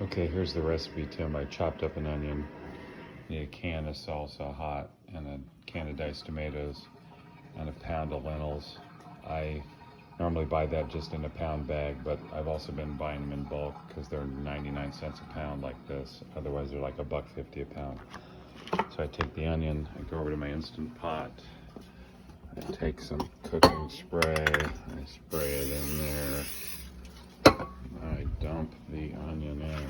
Okay, here's the recipe, Tim. I chopped up an onion, a can of salsa hot, and a can of diced tomatoes, and a pound of lentils. I normally buy that just in a pound bag, but I've also been buying them in bulk because they're 99 cents a pound like this. Otherwise, they're like $1.50 a pound. So I take the onion, I go over to my Instant Pot, I take some cooking spray, I spray it in there. I dump the onion in.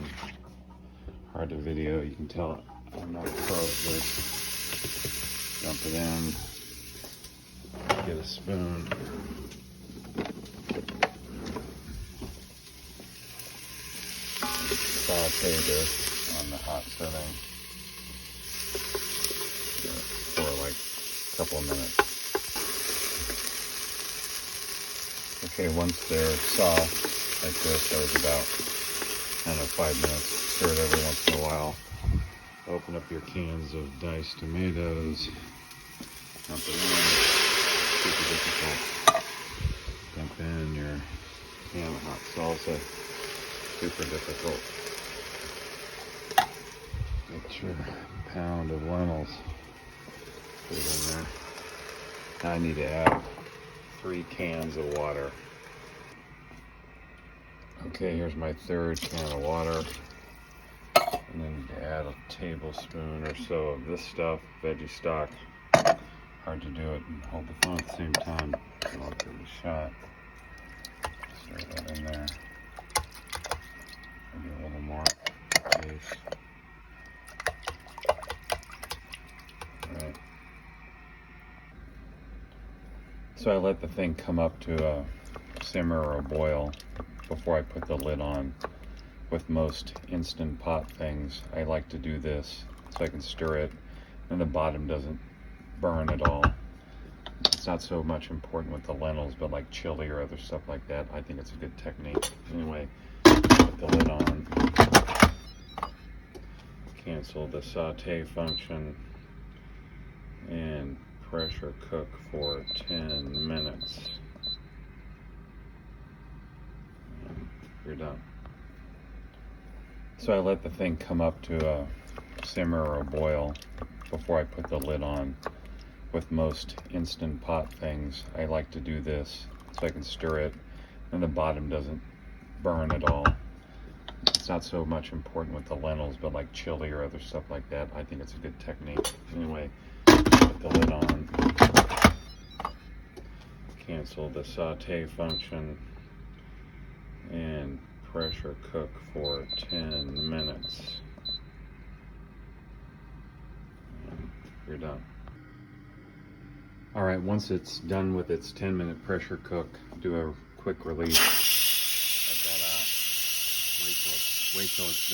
Hard to video, you can tell I'm not a pro at this. Dump it in. Get a spoon. Saute this on the hot setting for like a couple of minutes. Okay, once they're soft like this, that was about, 5 minutes. Stir it every once in a while. Open up your cans of diced tomatoes. Dump it in. Super difficult. Dump in your can of hot salsa. Super difficult. Get your pound of lentils. Put it in there. Now I need to add 3 cans of water. Okay, here's my third can of water. And then you add a tablespoon or so of this stuff, veggie stock. Hard to do it and hold the phone at the same time. So I'll give it a shot. Stir that in there. Maybe a little more taste. Alright. So I let the thing come up to a simmer or a boil before I put the lid on. With most Instant Pot things, I like to do this so I can stir it and the bottom doesn't burn at all. It's not so much important with the lentils, but like chili or other stuff like that, I think it's a good technique. Anyway, put the lid on. Cancel the saute function and pressure cook for 10 minutes. And you're done. So I let the thing come up to a simmer or a boil before I put the lid on. With most Instant Pot things, I like to do this so I can stir it and the bottom doesn't burn at all. It's not so much important with the lentils, but like chili or other stuff like that, I think it's a good technique. Anyway, put the lid on. Cancel the saute function and pressure cook for 10 minutes. And you're done. All right, once it's done with its 10-minute pressure cook, do a quick release. Let that out. Wait till it's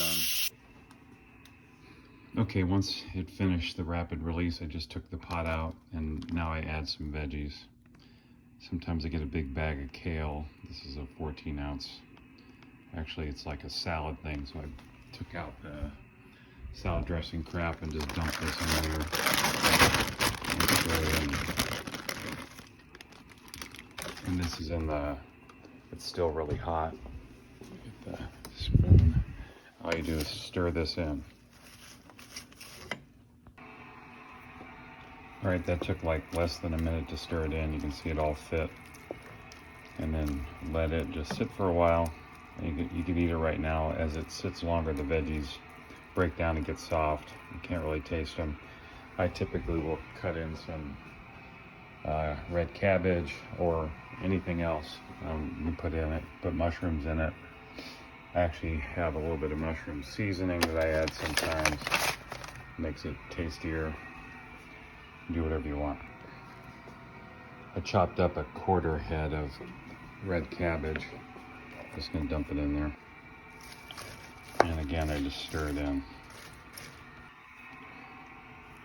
done. Okay, once it finished the rapid release, I just took the pot out and now I add some veggies. Sometimes I get a big bag of kale. This is a 14 ounce. Actually, it's like a salad thing, so I took out the salad dressing crap and just dumped this in there. And this is in the, it's still really hot. Get the spoon. All you do is stir this in. All right, that took like less than a minute to stir it in. You can see it all fit. And then let it just sit for a while. You can eat it right now. As it sits longer, the veggies break down and get soft. You can't really taste them. I typically will cut in some red cabbage or anything else you can put in it. Put mushrooms in it. I actually have a little bit of mushroom seasoning that I add sometimes. Makes it tastier. Do whatever you want. I chopped up a 1/4 head of red cabbage. Just gonna dump it in there. And again, I just stir it in.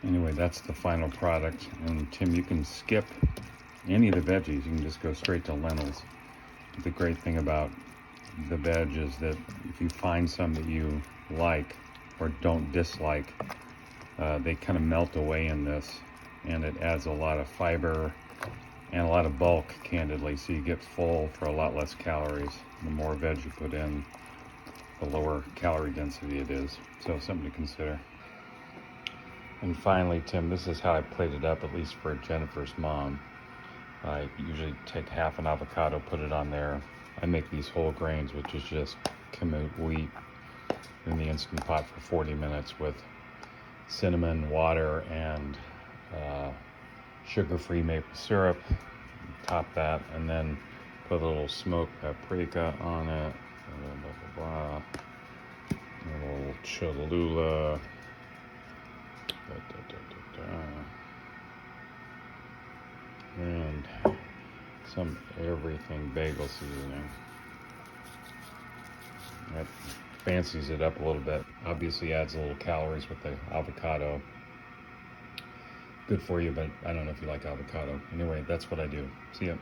Anyway, that's the final product. And Tim, you can skip any of the veggies. You can just go straight to lentils. The great thing about the veg is that if you find some that you like or don't dislike, they kind of melt away in this. And it adds a lot of fiber and a lot of bulk, candidly, so you get full for a lot less calories. The more veg you put in, the lower calorie density it is. So something to consider. And finally, Tim, this is how I plate it up, at least for Jennifer's mom. I usually take half an avocado, put it on there. I make these whole grains, which is just kamut wheat, in the Instant Pot for 40 minutes with cinnamon, water, and sugar-free maple syrup. Top that, and then put a little smoked paprika on it. Blah, blah, blah, blah. A little Cholula. And some everything bagel seasoning. That fancies it up a little bit. Obviously adds a little calories with the avocado. Good for you, but I don't know if you like avocado. Anyway, that's what I do. See ya.